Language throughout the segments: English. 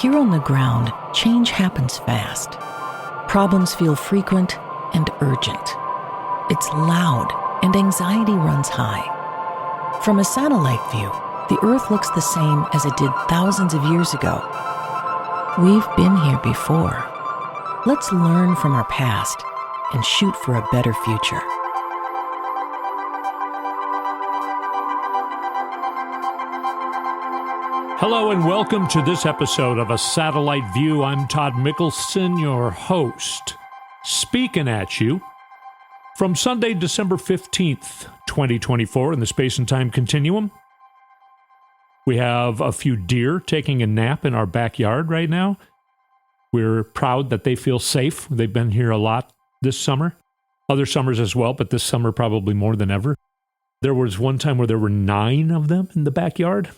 Here on the ground, change happens fast. Problems feel frequent and urgent. It's loud and anxiety runs high. From a satellite view, the Earth looks the same as it did thousands of years ago. We've been here before. Let's learn from our past and shoot for a better future. Hello and welcome to this episode of A Satellite View. I'm Todd Mikkelson, your host, speaking at you from Sunday, December 15th, 2024 in the space and time continuum. We have a few deer taking a nap in our backyard right now. We're proud that they feel safe. They've been here a lot this summer, other summers as well, but this summer probably more than ever. There was one time where there were 9 of them in the backyard.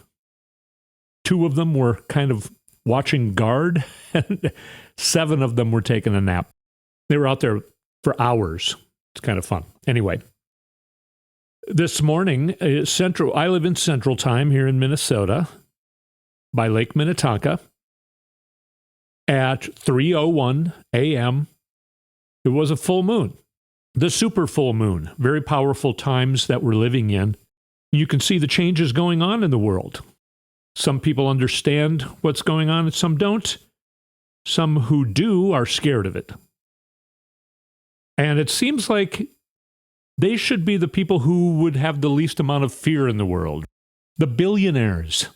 2 of them were kind of watching guard, and 7 of them were taking a nap. They were out there for hours. It's kind of fun. Anyway, this morning, I live in Central Time here in Minnesota by Lake Minnetonka. At 3:01 a.m., it was a full moon, the super full moon, very powerful times that we're living in. You can see the changes going on in the world. Some people understand what's going on and some don't. Some who do are scared of it. And it seems like they should be the people who would have the least amount of fear in the world. The billionaires.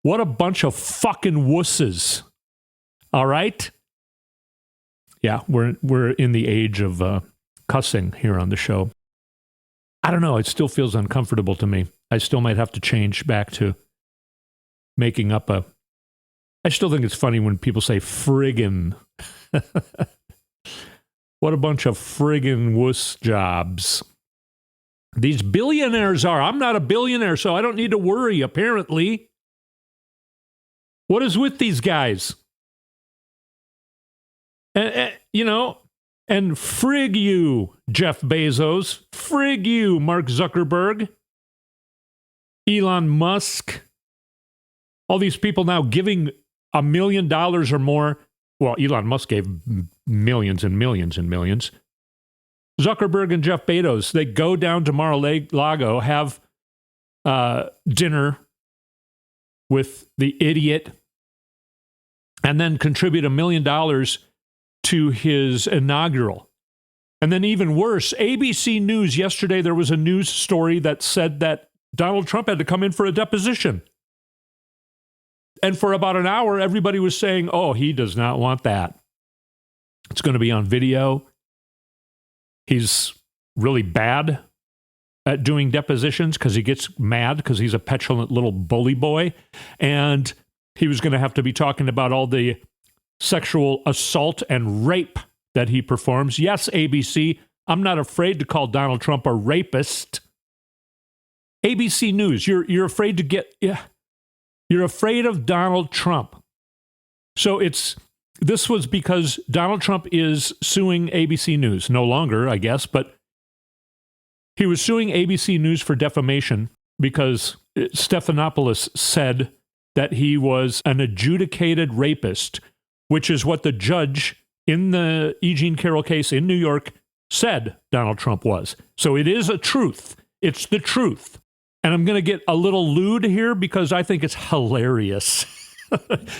What a bunch of fucking wusses. All right? Yeah, we're in the age of cussing here on the show. I don't know. It still feels uncomfortable to me. I still might have to change back to making up a... I still think it's funny when people say friggin'. What a bunch of friggin' wuss jobs. These billionaires are. I'm not a billionaire, so I don't need to worry, apparently. What is with these guys? And frig you, Jeff Bezos. Frig you, Mark Zuckerberg. Elon Musk. All these people now giving $1 million or more. Well, Elon Musk gave millions and millions and millions. Zuckerberg and Jeff Bezos, they go down to Mar-a-Lago, have dinner with the idiot, and then contribute $1 million to his inaugural. And then even worse, ABC News yesterday, there was a news story that said that Donald Trump had to come in for a deposition. And for about an hour, everybody was saying, oh, he does not want that. It's going to be on video. He's really bad at doing depositions because he gets mad because he's a petulant little bully boy. And he was going to have to be talking about all the sexual assault and rape that he performs. Yes, ABC, I'm not afraid to call Donald Trump a rapist. ABC News, you're afraid to get... You're afraid of Donald Trump. So this was because Donald Trump is suing ABC News. No longer, I guess, but he was suing ABC News for defamation because Stephanopoulos said that he was an adjudicated rapist, which is what the judge in the E. Jean Carroll case in New York said Donald Trump was. So it is a truth. It's the truth. And I'm going to get a little lewd here because I think it's hilarious.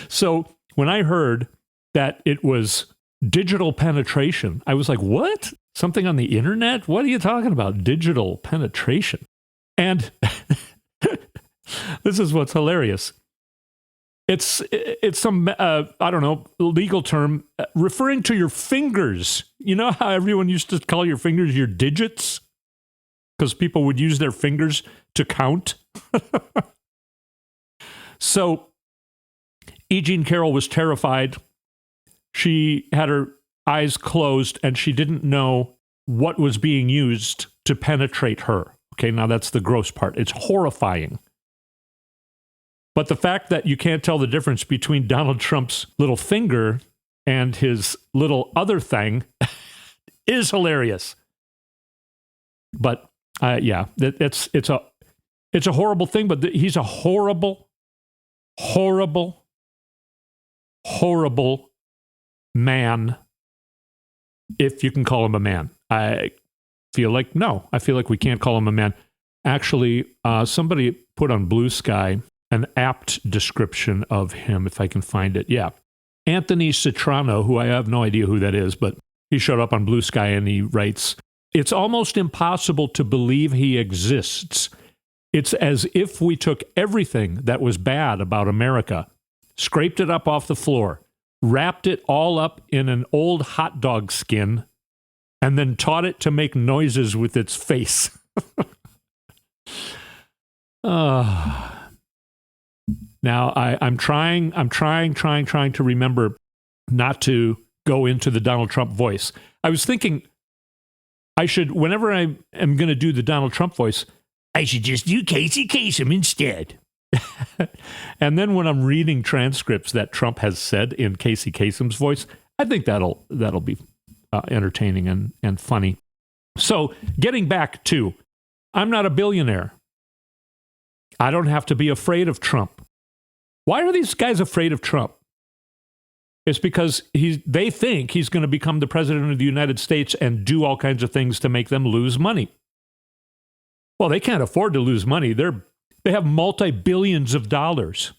So when I heard that it was digital penetration, I was like, what? Something on the internet? What are you talking about? Digital penetration. And this is what's hilarious. It's some, I don't know, legal term referring to your fingers. You know how everyone used to call your fingers your digits? Because people would use their fingers to count. So, E. Jean Carroll was terrified. She had her eyes closed and she didn't know what was being used to penetrate her. Okay, now that's the gross part. It's horrifying. But the fact that you can't tell the difference between Donald Trump's little finger and his little other thing is hilarious. But yeah, it's a horrible thing, but he's a horrible horrible, horrible man, if you can call him a man. I feel like we can't call him a man. Actually, somebody put on Blue Sky an apt description of him, if I can find it. Yeah. Anthony Citrano, who I have no idea who that is, but he showed up on Blue Sky and he writes, "It's almost impossible to believe he exists. It's as if we took everything that was bad about America, scraped it up off the floor, wrapped it all up in an old hot dog skin, and then taught it to make noises with its face." Now, I'm trying to remember not to go into the Donald Trump voice. I was thinking I should, whenever I am going to do the Donald Trump voice, I should just do Casey Kasem instead. And then when I'm reading transcripts that Trump has said in Casey Kasem's voice, I think that'll be entertaining and funny. So getting back to, I'm not a billionaire. I don't have to be afraid of Trump. Why are these guys afraid of Trump? It's because they think he's going to become the president of the United States and do all kinds of things to make them lose money. Well, they can't afford to lose money. They have multi-billions of dollars.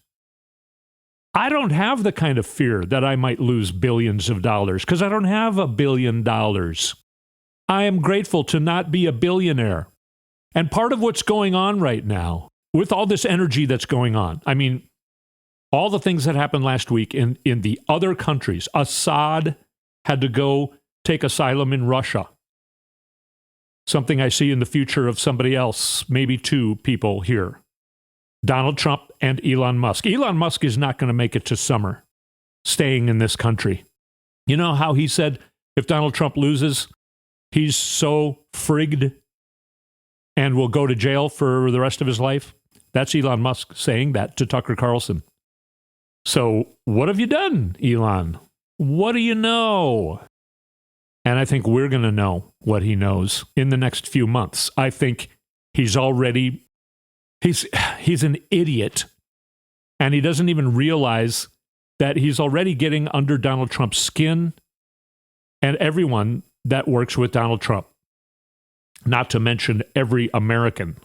I don't have the kind of fear that I might lose billions of dollars because I don't have $1 billion. I am grateful to not be a billionaire. And part of what's going on right now, with all this energy that's going on, I mean, all the things that happened last week in the other countries, Assad had to go take asylum in Russia. Something I see in the future of somebody else, maybe two people here. Donald Trump and Elon Musk. Elon Musk is not going to make it to summer staying in this country. You know how he said if Donald Trump loses, he's so frigged and will go to jail for the rest of his life? That's Elon Musk saying that to Tucker Carlson. So what have you done, Elon? What do you know? And I think we're going to know what he knows in the next few months. I think he's an idiot, and he doesn't even realize that he's already getting under Donald Trump's skin and everyone that works with Donald Trump, not to mention every American.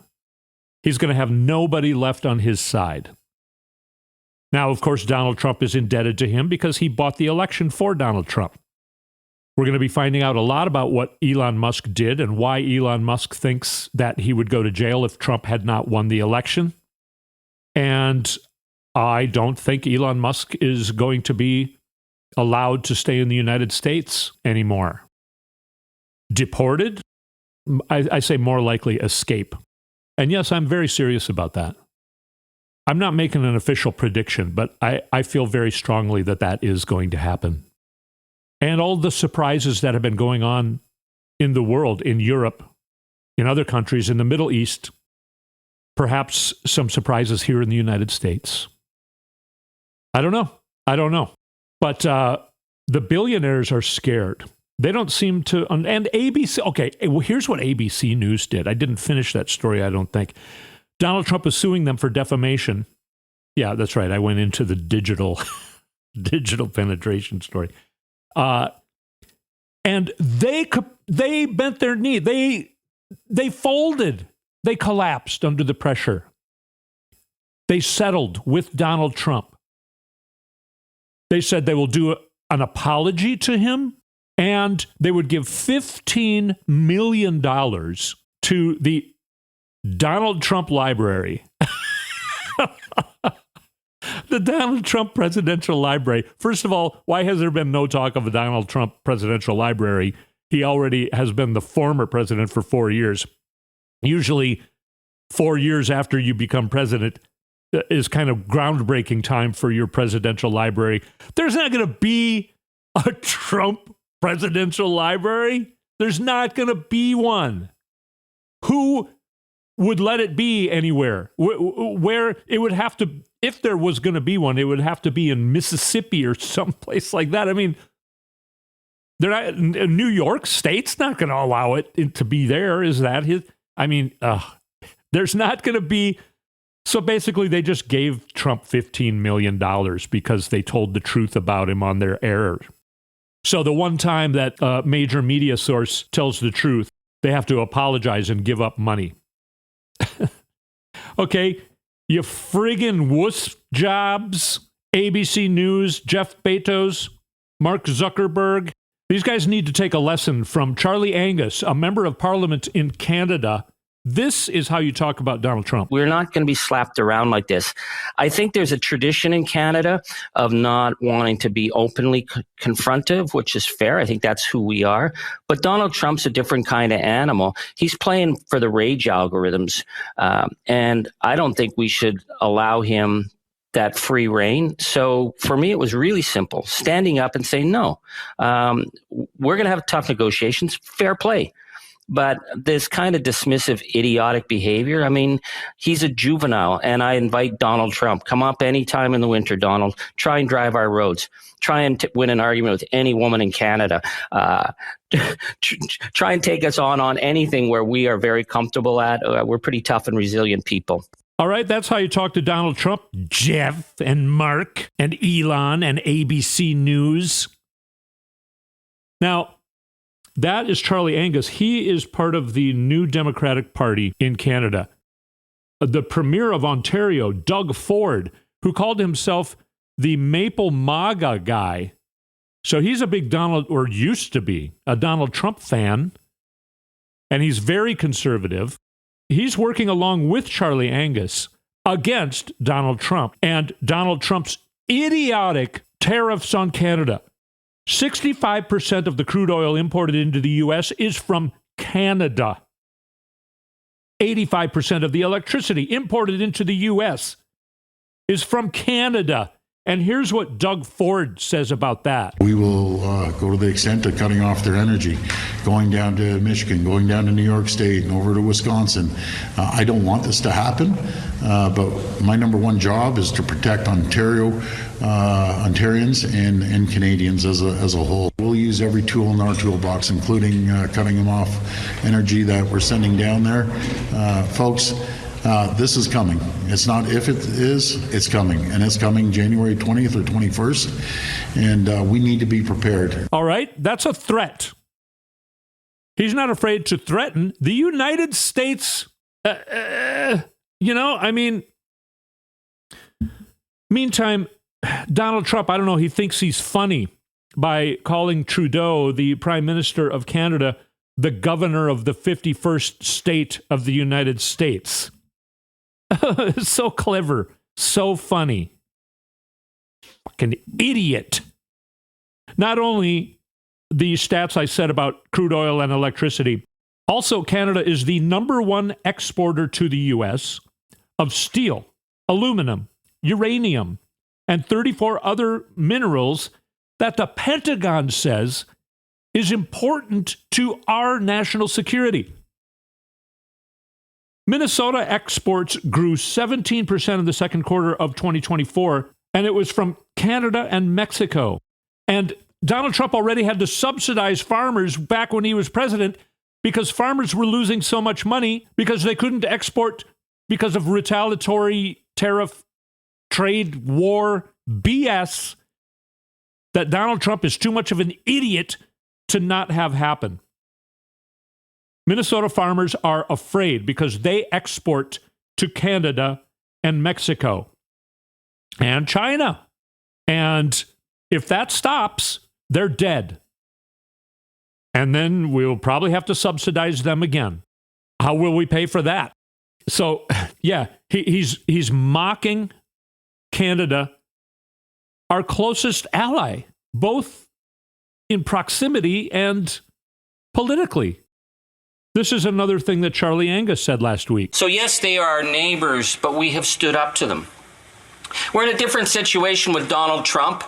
He's going to have nobody left on his side. Now, of course, Donald Trump is indebted to him because he bought the election for Donald Trump. We're going to be finding out a lot about what Elon Musk did and why Elon Musk thinks that he would go to jail if Trump had not won the election. And I don't think Elon Musk is going to be allowed to stay in the United States anymore. Deported? I say more likely escape. And yes, I'm very serious about that. I'm not making an official prediction, but I feel very strongly that that is going to happen. And all the surprises that have been going on in the world, in Europe, in other countries, in the Middle East, perhaps some surprises here in the United States. I don't know. But the billionaires are scared. They don't seem to, and ABC, okay, well, here's what ABC News did. I didn't finish that story, I don't think. Donald Trump is suing them for defamation. Yeah, that's right. I went into the digital penetration story. And they bent their knee. They folded. They collapsed under the pressure. They settled with Donald Trump. They said they will do an apology to him, and they would give $15 million to the Donald Trump Library. The Donald Trump Presidential Library. First of all, why has there been no talk of a Donald Trump Presidential Library? He already has been the former president for 4 years. Usually 4 years after you become president is kind of groundbreaking time for your presidential library. There's not going to be a Trump Presidential Library. There's not going to be one. Who would let it be anywhere? Where it would have to, if there was going to be one, it would have to be in Mississippi or someplace like that. I mean, they're not, New York State's not going to allow it to be there. Is that his? I mean, there's not going to be So basically, they just gave Trump $15 million because they told the truth about him on their air. So the one time that a major media source tells the truth, they have to apologize and give up money. Okay, you friggin' wuss jobs, ABC News, Jeff Bezos, Mark Zuckerberg. These guys need to take a lesson from Charlie Angus, a member of parliament in Canada. This is how you talk about Donald Trump. We're not going to be slapped around like this. I think there's a tradition in Canada of not wanting to be openly confrontive, which is fair. I think that's who we are. But Donald Trump's a different kind of animal. He's playing for the rage algorithms. And I don't think we should allow him that free reign. So for me, it was really simple, standing up and saying, no, we're going to have tough negotiations, fair play. But this kind of dismissive, idiotic behavior, I mean, he's a juvenile, and I invite Donald Trump, come up anytime in the winter, Donald, try and drive our roads, try and win an argument with any woman in Canada, try and take us on anything where we are very comfortable at. We're pretty tough and resilient people. All right, that's how you talk to Donald Trump, Jeff and Mark and Elon and ABC News. Now, that is Charlie Angus. He is part of the New Democratic Party in Canada. The Premier of Ontario, Doug Ford, who called himself the Maple MAGA guy. So he's a big Donald, or used to be, a Donald Trump fan. And he's very conservative. He's working along with Charlie Angus against Donald Trump and Donald Trump's idiotic tariffs on Canada. 65% of the crude oil imported into the U.S. is from Canada. 85% of the electricity imported into the U.S. is from Canada. And here's what Doug Ford says about that. We will go to the extent of cutting off their energy, going down to Michigan, going down to New York State and over to Wisconsin. I don't want this to happen, but my number one job is to protect Ontarians and Canadians as a whole. We'll use every tool in our toolbox, including cutting them off energy that we're sending down there. Folks, this is coming. It's not if it is, it's coming. And it's coming January 20th or 21st. And we need to be prepared. All right, that's a threat. He's not afraid to threaten the United States. Meantime, Donald Trump, I don't know, he thinks he's funny by calling Trudeau, the Prime Minister of Canada, the governor of the 51st state of the United States. So clever, so funny. Fucking idiot. Not only the stats I said about crude oil and electricity, also Canada is the number one exporter to the U.S. of steel, aluminum, uranium, and 34 other minerals that the Pentagon says is important to our national security. Minnesota exports grew 17% in the second quarter of 2024, and it was from Canada and Mexico. And Donald Trump already had to subsidize farmers back when he was president because farmers were losing so much money because they couldn't export because of retaliatory tariff, trade, war, BS that Donald Trump is too much of an idiot to not have happen. Minnesota farmers are afraid because they export to Canada and Mexico and China. And if that stops, they're dead. And then we'll probably have to subsidize them again. How will we pay for that? So, yeah, he's mocking Canada, our closest ally, both in proximity and politically. This is another thing that Charlie Angus said last week. So yes, they are our neighbors, but we have stood up to them. We're in a different situation with Donald Trump,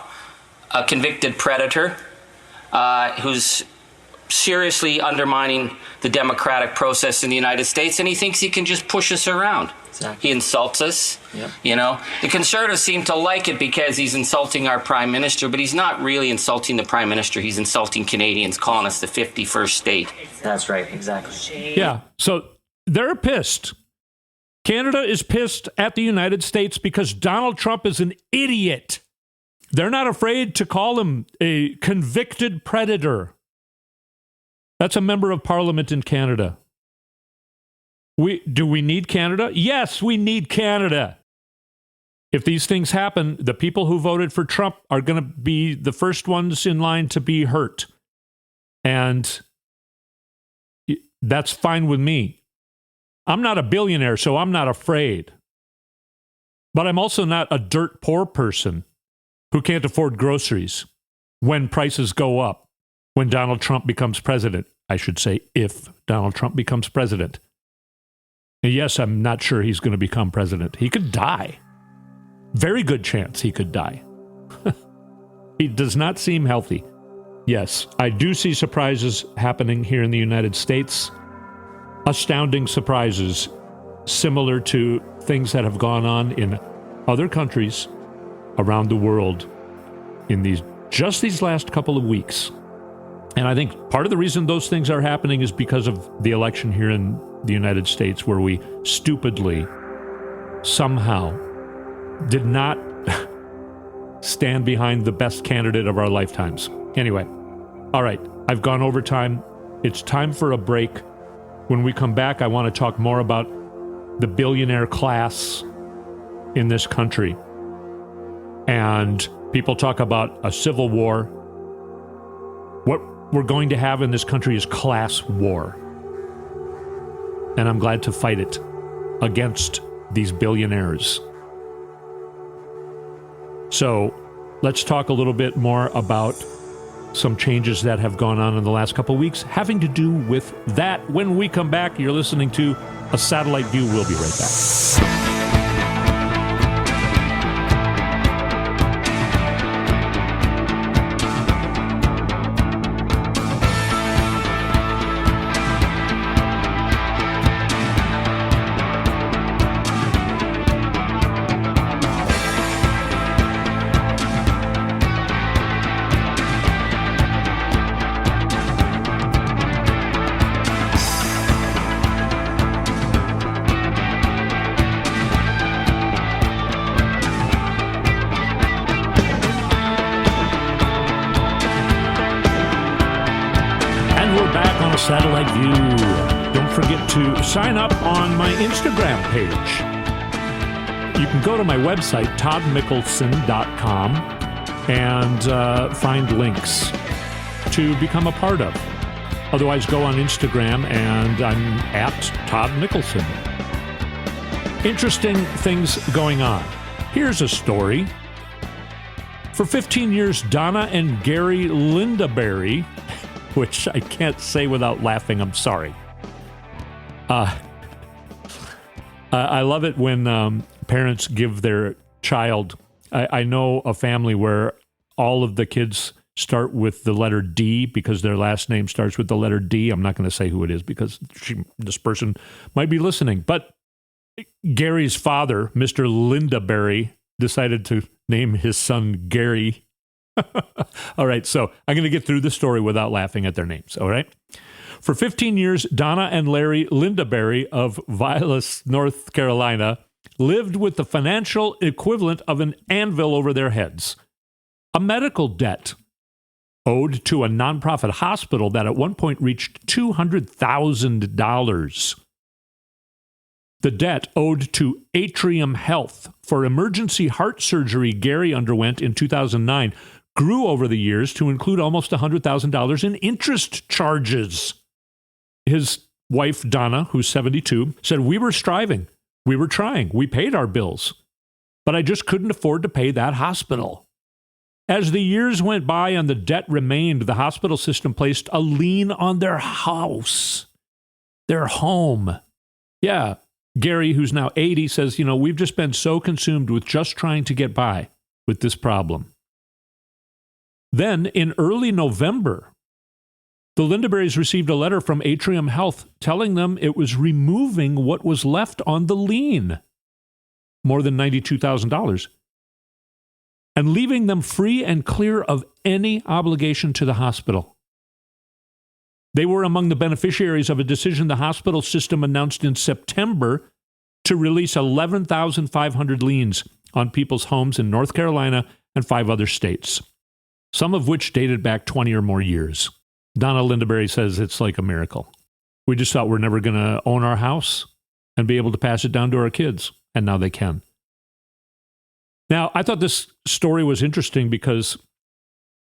a convicted predator who's seriously undermining the democratic process in the United States, and he thinks he can just push us around. Exactly. He insults us. Yep. You know, the conservatives seem to like it because he's insulting our prime minister, but he's not really insulting the prime minister. He's insulting Canadians, calling us the 51st state. That's right, exactly. Yeah, so they're pissed. Canada is pissed at the United States because Donald Trump is an idiot. They're not afraid to call him a convicted predator. That's a member of parliament in Canada. Do we need Canada? Yes, we need Canada. If these things happen, the people who voted for Trump are going to be the first ones in line to be hurt. And that's fine with me. I'm not a billionaire, so I'm not afraid. But I'm also not a dirt poor person who can't afford groceries when prices go up, when Donald Trump becomes president. I should say, if Donald Trump becomes president. And yes, I'm not sure he's going to become president. He could die. Very good chance he could die. He does not seem healthy. Yes, I do see surprises happening here in the United States. Astounding surprises similar to things that have gone on in other countries around the world in these last couple of weeks. And I think part of the reason those things are happening is because of the election here in the United States, where we stupidly somehow did not stand behind the best candidate of our lifetimes. Anyway, all right, I've gone over time. It's time for a break. When we come back, I want to talk more about the billionaire class in this country. And people talk about a civil war. What we're going to have in this country is class war. And I'm glad to fight it against these billionaires. So let's talk a little bit more about some changes that have gone on in the last couple of weeks having to do with that. When we come back, you're listening to A Satellite View. We'll be right back. Satellite View. Don't forget to sign up on my Instagram page. You can go to my website, toddmikkelson.com, and find links to become a part of. Otherwise, go on Instagram, and I'm at Todd Mikkelson. Interesting things going on. Here's a story. For 15 years, Donna and Gary Lindaberry, which I can't say without laughing, I'm sorry. I love it when parents give their child... I know a family where all of the kids start with the letter D because their last name starts with the letter D. I'm not going to say who it is because this person might be listening. But Gary's father, Mr. Lindaberry, decided to name his son Gary. All right, so I'm going to get through the story without laughing at their names, all right? For 15 years, Donna and Larry Lindaberry of Vilas, North Carolina, lived with the financial equivalent of an anvil over their heads. A medical debt owed to a nonprofit hospital that at one point reached $200,000. The debt owed to Atrium Health for emergency heart surgery Gary underwent in 2009 grew over the years to include almost $100,000 in interest charges. His wife, Donna, who's 72, said, "We were striving. We were trying. We paid our bills. But I just couldn't afford to pay that hospital." As the years went by and the debt remained, the hospital system placed a lien on their house, their home. Yeah, Gary, who's now 80, says, we've just been so consumed with just trying to get by with this problem. Then, in early November, the Lindaberrys received a letter from Atrium Health telling them it was removing what was left on the lien, more than $92,000, and leaving them free and clear of any obligation to the hospital. They were among the beneficiaries of a decision the hospital system announced in September to release 11,500 liens on people's homes in North Carolina and 5 other states, some of which dated back 20 or more years. Donna Lindaberry says it's like a miracle. We just thought we're never going to own our house and be able to pass it down to our kids, and now they can. Now, I thought this story was interesting because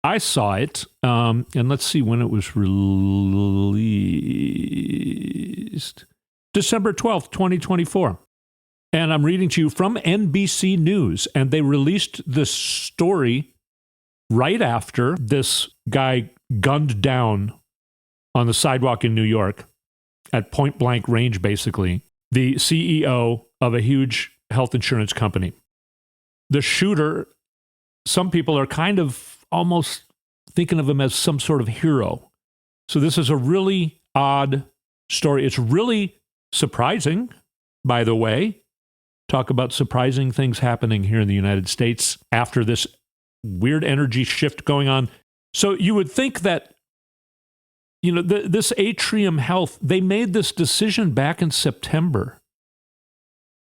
I saw it, and let's see when it was released. December 12th, 2024. And I'm reading to you from NBC News, and they released this story right after this guy gunned down on the sidewalk in New York at point blank range, basically, the CEO of a huge health insurance company. The shooter, some people are kind of almost thinking of him as some sort of hero. So this is a really odd story. It's really surprising, by the way. Talk about surprising things happening here in the United States after this weird energy shift going on. So you would think that, this Atrium Health, they made this decision back in September.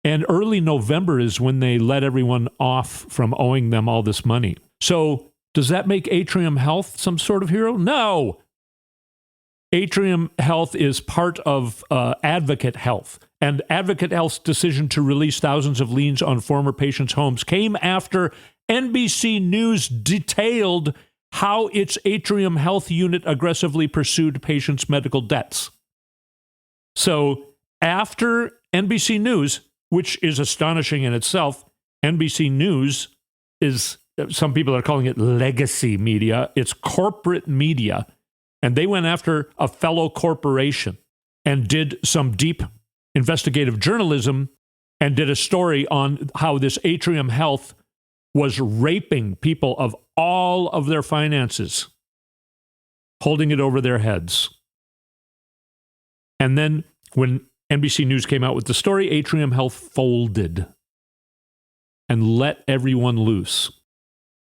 And early November is when they let everyone off from owing them all this money. So does that make Atrium Health some sort of hero? No. Atrium Health is part of Advocate Health. And Advocate Health's decision to release thousands of liens on former patients' homes came after NBC News detailed how its Atrium Health unit aggressively pursued patients' medical debts. So after NBC News, which is astonishing in itself, NBC News is, some people are calling it legacy media. It's corporate media. And they went after a fellow corporation and did some deep investigative journalism and did a story on how this Atrium Health was raping people of all of their finances, holding it over their heads. And then when NBC News came out with the story, Atrium Health folded and let everyone loose.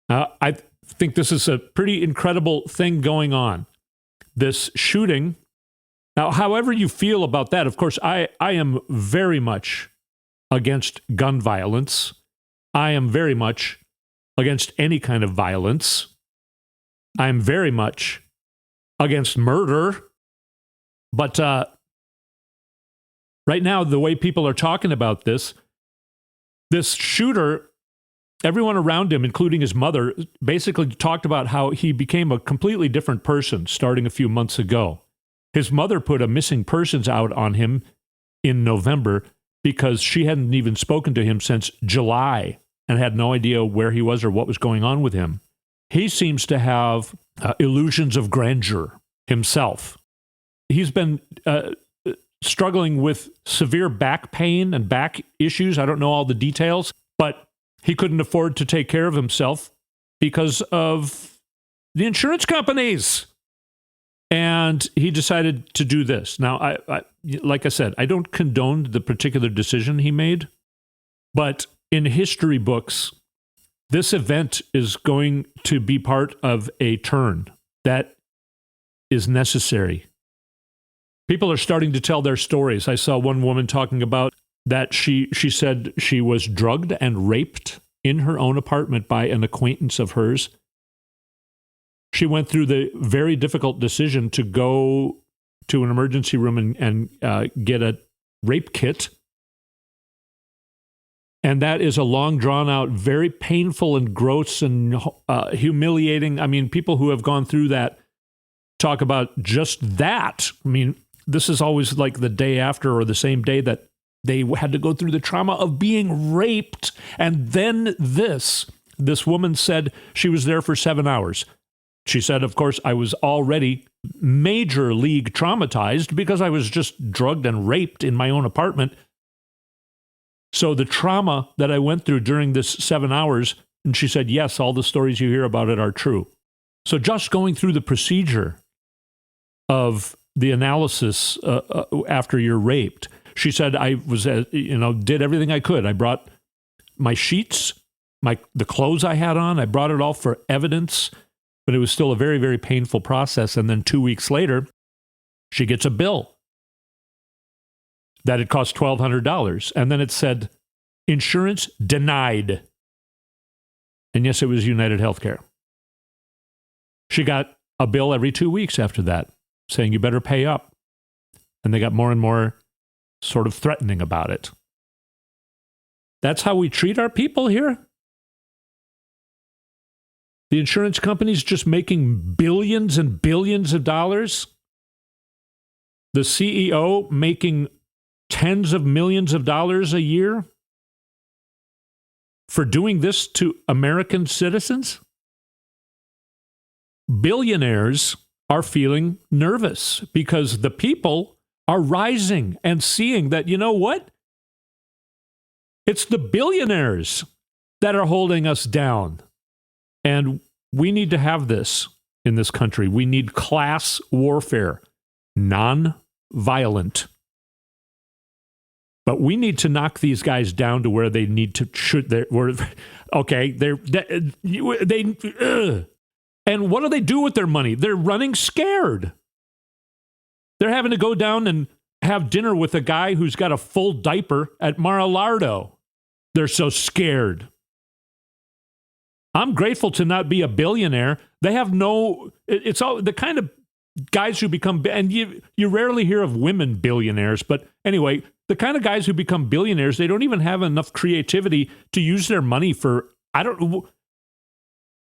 I think this is a pretty incredible thing going on. This shooting. Now, however you feel about that, of course, I am very much against gun violence. I am very much against any kind of violence. I am very much against murder. But right now, the way people are talking about this shooter, everyone around him, including his mother, basically talked about how he became a completely different person starting a few months ago. His mother put a missing persons out on him in November because she hadn't even spoken to him since July and had no idea where he was or what was going on with him. He seems to have illusions of grandeur himself. He's been struggling with severe back pain and back issues. I don't know all the details, but he couldn't afford to take care of himself because of the insurance companies. And he decided to do this. Now, I like I said, I don't condone the particular decision he made, but in history books, this event is going to be part of a turn that is necessary. People are starting to tell their stories. I saw one woman talking about that she said she was drugged and raped in her own apartment by an acquaintance of hers. She went through the very difficult decision to go to an emergency room and get a rape kit. And that is a long, drawn-out, very painful and gross and humiliating. I mean, people who have gone through that talk about just that. I mean, this is always like the day after or the same day that they had to go through the trauma of being raped. And then this woman said she was there for 7 hours. She said, of course, I was already major league traumatized because I was just drugged and raped in my own apartment. So the trauma that I went through during this 7 hours, and she said, yes, all the stories you hear about it are true. So just going through the procedure of the analysis after you're raped, she said, I was, did everything I could. I brought my sheets, the clothes I had on, I brought it all for evidence. But it was still a very, very painful process. And then 2 weeks later, she gets a bill. that it cost $1,200. And then it said, insurance denied. And yes, it was United Healthcare. She got a bill every 2 weeks after that saying you better pay up. And they got more and more sort of threatening about it. That's how we treat our people here? The insurance companies just making billions and billions of dollars? The CEO making tens of millions of dollars a year for doing this to American citizens? Billionaires are feeling nervous because the people are rising and seeing that, you know what? It's the billionaires that are holding us down. And we need to have this in this country. We need class warfare, non-violent. But we need to knock these guys down to where they need to shoot. And what do they do with their money? They're running scared. They're having to go down and have dinner with a guy who's got a full diaper at Maralardo. They're so scared. I'm grateful to not be a billionaire. They have no, it's all the kind of guys who become, and you rarely hear of women billionaires, but anyway, the kind of guys who become billionaires, they don't even have enough creativity to use their money for,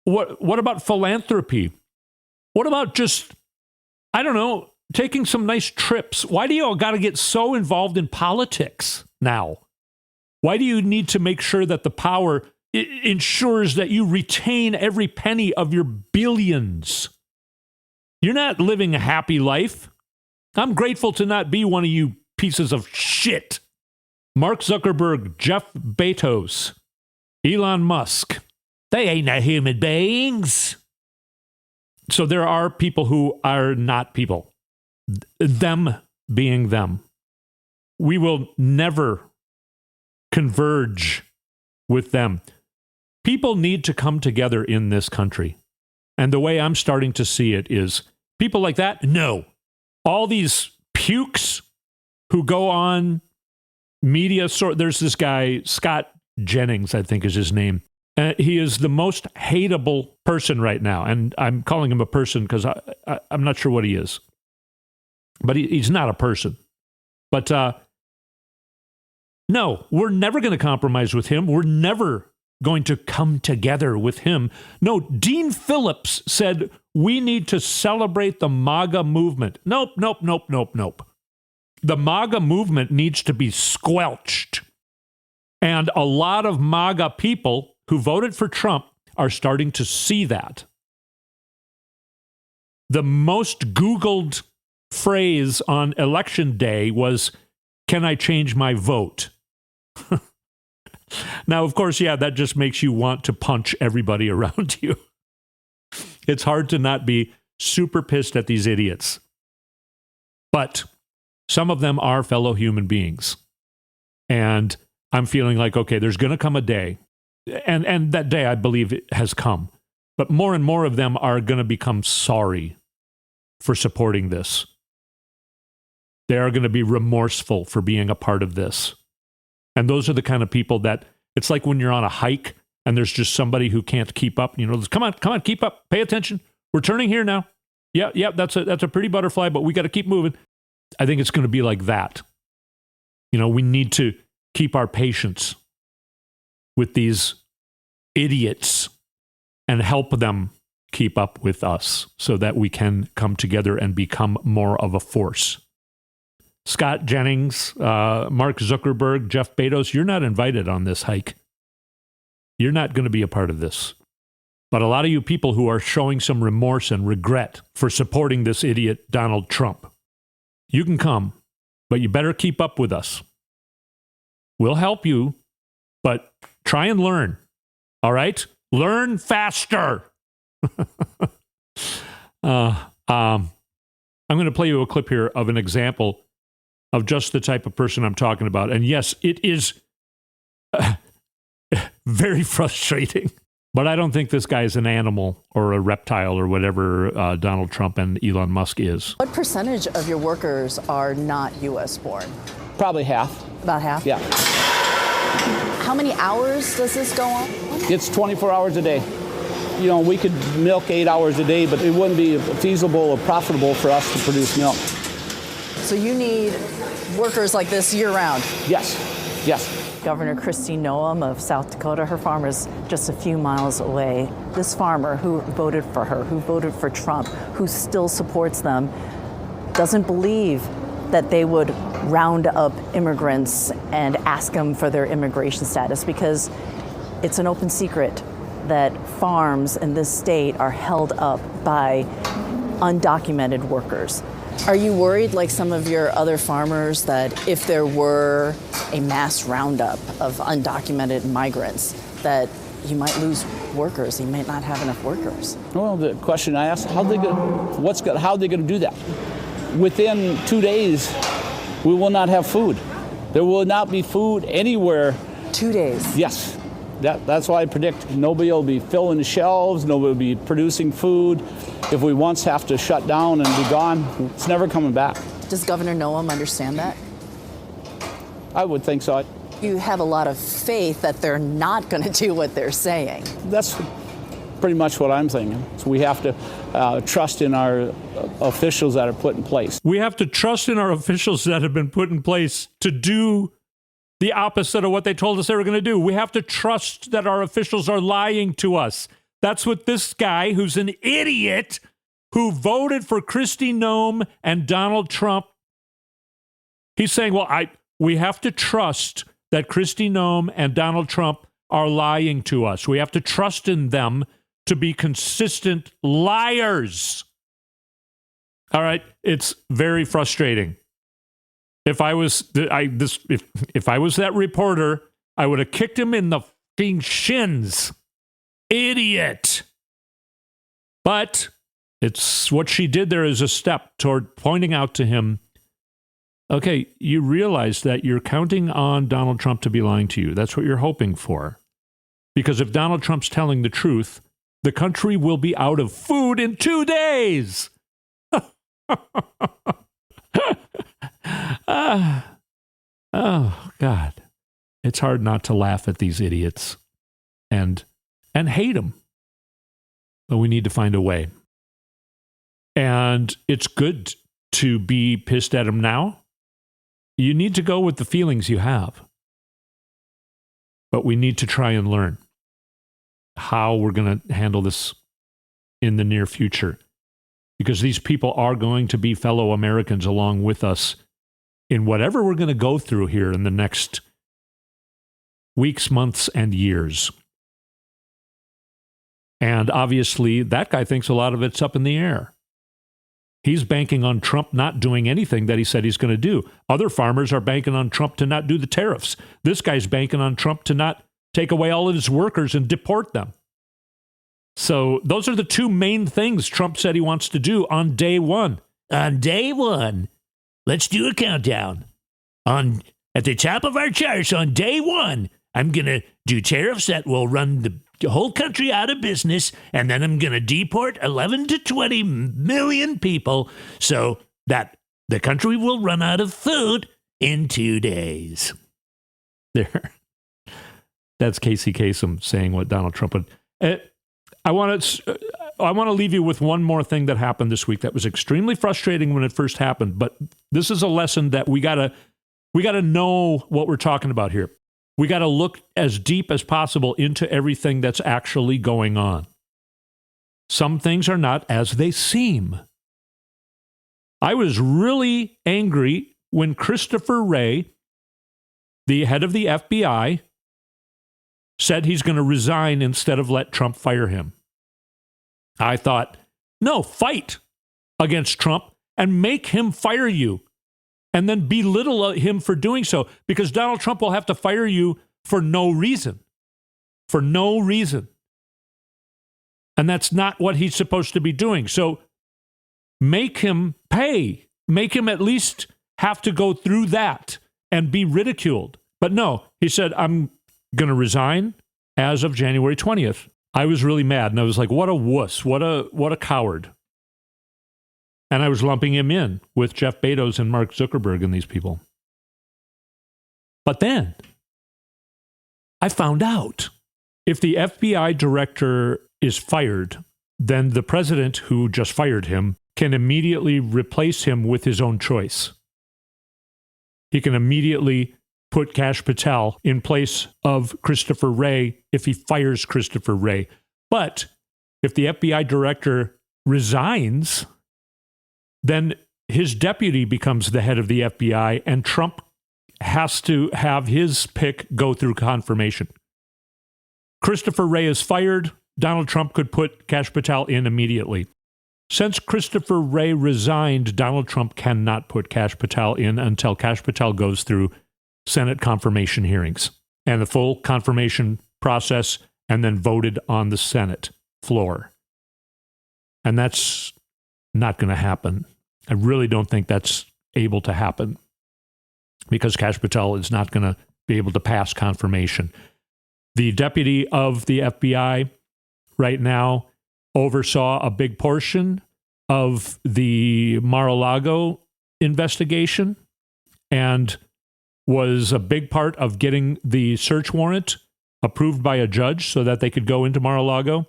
what about philanthropy? What about just, taking some nice trips? Why do you all got to get so involved in politics now? Why do you need to make sure that the power ensures that you retain every penny of your billions? You're not living a happy life. I'm grateful to not be one of you pieces of shit. Mark Zuckerberg, Jeff Bezos, Elon Musk. They ain't no human beings. So there are people who are not people. Them being them. We will never converge with them. People need to come together in this country. And the way I'm starting to see it is people like that, no. All these pukes who go on media, there's this guy, Scott Jennings, I think is his name. He is the most hateable person right now. And I'm calling him a person because I'm not sure what he is. But he's not a person. But no, we're never going to compromise with him. We're never going to come together with him. No, Dean Phillips said we need to celebrate the MAGA movement. Nope. The MAGA movement needs to be squelched. And a lot of MAGA people who voted for Trump are starting to see that. The most Googled phrase on election day was, "Can I change my vote?" Now, of course, yeah, that just makes you want to punch everybody around you. It's hard to not be super pissed at these idiots. But some of them are fellow human beings. And I'm feeling like, okay, there's going to come a day, and that day I believe it has come. But more and more of them are going to become sorry for supporting this. They are going to be remorseful for being a part of this. And those are the kind of people that, it's like when you're on a hike and there's just somebody who can't keep up. Come on, keep up, pay attention. We're turning here now. Yeah, that's a pretty butterfly, but we got to keep moving. I think it's going to be like that. We need to keep our patience with these idiots and help them keep up with us so that we can come together and become more of a force. Scott Jennings, Mark Zuckerberg, Jeff Bezos, you're not invited on this hike. You're not going to be a part of this. But a lot of you people who are showing some remorse and regret for supporting this idiot Donald Trump, you can come, but you better keep up with us. We'll help you, but try and learn. All right? Learn faster. I'm going to play you a clip here of an example of just the type of person I'm talking about. And yes, it is very frustrating. But I don't think this guy is an animal or a reptile or whatever Donald Trump and Elon Musk is. What percentage of your workers are not U.S. born? Probably half. About half? Yeah. How many hours does this go on? It's 24 hours a day. You know, we could milk 8 hours a day, but it wouldn't be feasible or profitable for us to produce milk. So you need workers like this year-round? Yes, yes. Governor Kristi Noem of South Dakota, her farm is just a few miles away. This farmer who voted for her, who voted for Trump, who still supports them, doesn't believe that they would round up immigrants and ask them for their immigration status, because it's an open secret that farms in this state are held up by undocumented workers. Are you worried, like some of your other farmers, that if there were a mass roundup of undocumented migrants, that you might lose workers, you might not have enough workers? Well, the question I asked, how are they going to do that? Within 2 days, we will not have food. There will not be food anywhere. 2 days? Yes. That's why I predict nobody will be filling the shelves, nobody will be producing food. If we once have to shut down and be gone, it's never coming back. Does Governor Noem understand that? I would think so. You have a lot of faith that they're not going to do what they're saying. That's pretty much what I'm thinking. So we have to trust in our officials that are put in place. We have to trust in our officials that have been put in place to do the opposite of what they told us they were going to do. We have to trust that our officials are lying to us. That's what this guy, who's an idiot, who voted for Kristi Noem and Donald Trump, he's saying, well, we have to trust that Kristi Noem and Donald Trump are lying to us. We have to trust in them to be consistent liars. All right, it's very frustrating. If I was if I was that reporter, I would have kicked him in the f***ing shins. Idiot. But it's what she did there is a step toward pointing out to him, okay, you realize that you're counting on Donald Trump to be lying to you. That's what you're hoping for. Because if Donald Trump's telling the truth, the country will be out of food in 2 days. Oh, God. It's hard not to laugh at these idiots and hate them. But we need to find a way. And it's good to be pissed at them now. You need to go with the feelings you have. But we need to try and learn how we're going to handle this in the near future. Because these people are going to be fellow Americans along with us in whatever we're going to go through here in the next weeks, months, and years. And obviously, that guy thinks a lot of it's up in the air. He's banking on Trump not doing anything that he said he's going to do. Other farmers are banking on Trump to not do the tariffs. This guy's banking on Trump to not take away all of his workers and deport them. So those are the two main things Trump said he wants to do on day one. On day one, let's do a countdown. At the top of our charts on day one, I'm going to do tariffs that will run the whole country out of business, and then I'm going to deport 11 to 20 million people so that the country will run out of food in 2 days. There. That's Casey Kasem saying what Donald Trump would. I want to leave you with one more thing that happened this week that was extremely frustrating when it first happened, but this is a lesson that we gotta know what we're talking about here. We got to look as deep as possible into everything that's actually going on. Some things are not as they seem. I was really angry when Christopher Wray, the head of the FBI, said he's going to resign instead of let Trump fire him. I thought, no, fight against Trump and make him fire you. And then belittle him for doing so, because Donald Trump will have to fire you for no reason. For no reason. And that's not what he's supposed to be doing. So make him pay. Make him at least have to go through that and be ridiculed. But no, he said, I'm going to resign as of January 20th. I was really mad, and I was like, what a wuss. What a coward. And I was lumping him in with Jeff Bezos and Mark Zuckerberg and these people. But then I found out if the FBI director is fired, then the president who just fired him can immediately replace him with his own choice. He can immediately put Kash Patel in place of Christopher Wray if he fires Christopher Wray. But if the FBI director resigns, then his deputy becomes the head of the FBI, and Trump has to have his pick go through confirmation. Christopher Wray is fired. Donald Trump could put Kash Patel in immediately. Since Christopher Wray resigned, Donald Trump cannot put Kash Patel in until Kash Patel goes through Senate confirmation hearings and the full confirmation process, and then voted on the Senate floor. And that's not going to happen. I really don't think that's able to happen because Kash Patel is not going to be able to pass confirmation. The deputy of the FBI right now oversaw a big portion of the Maralardo investigation and was a big part of getting the search warrant approved by a judge so that they could go into Mar-a-Lago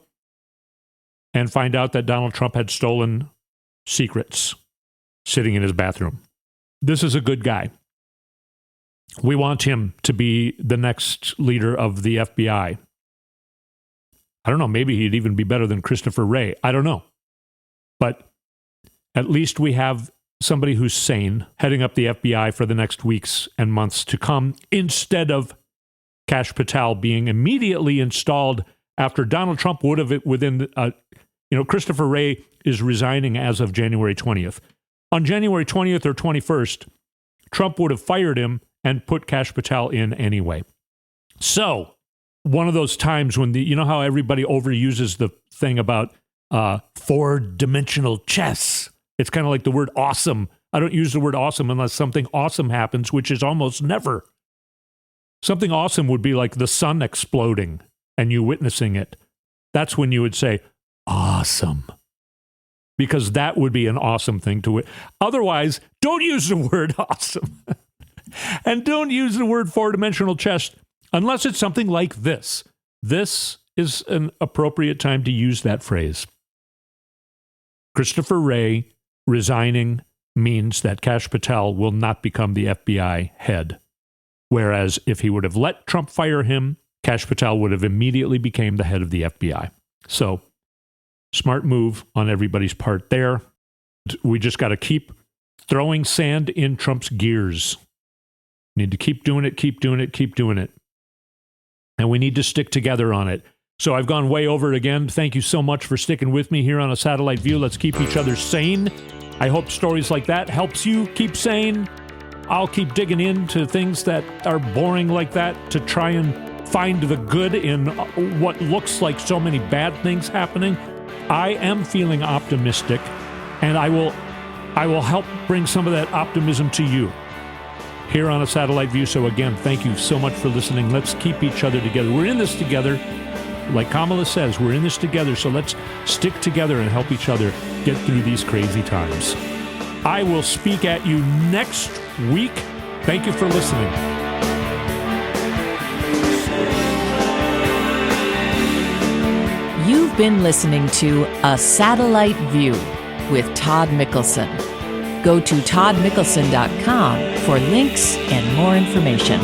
and find out that Donald Trump had stolen secrets sitting in his bathroom. This is a good guy. We want him to be the next leader of the FBI. I don't know, maybe he'd even be better than Christopher Wray. I don't know. But at least we have somebody who's sane heading up the FBI for the next weeks and months to come, instead of Kash Patel being immediately installed after Donald Trump would have within, Christopher Wray is resigning as of January 20th. On January 20th or 21st, Trump would have fired him and put Kash Patel in anyway. So, one of those times when you know how everybody overuses the thing about four-dimensional chess. It's kind of like the word awesome. I don't use the word awesome unless something awesome happens, which is almost never. Something awesome would be like the sun exploding and you witnessing it. That's when you would say, awesome. Because that would be an awesome thing to witness. Otherwise, don't use the word awesome. And don't use the word four-dimensional chess unless it's something like this. This is an appropriate time to use that phrase. Christopher Wray resigning means that Kash Patel will not become the FBI head. Whereas if he would have let Trump fire him, Kash Patel would have immediately become the head of the FBI. So, smart move on everybody's part there. We just got to keep throwing sand in Trump's gears. Need to keep doing it, keep doing it, keep doing it. And we need to stick together on it. So I've gone way over it again. Thank you so much for sticking with me here on A Satellite View. Let's keep each other sane. I hope stories like that helps you keep sane. I'll keep digging into things that are boring like that to try and find the good in what looks like so many bad things happening. I am feeling optimistic, and I will help bring some of that optimism to you here on A Satellite View. So again, thank you so much for listening. Let's keep each other together. We're in this together. Like Kamala says, we're in this together, so let's stick together and help each other get through these crazy times. I will speak at you next week. Thank you for listening. You've been listening to A Satellite View with Todd Mikkelson. Go to toddmikkelson.com for links and more information.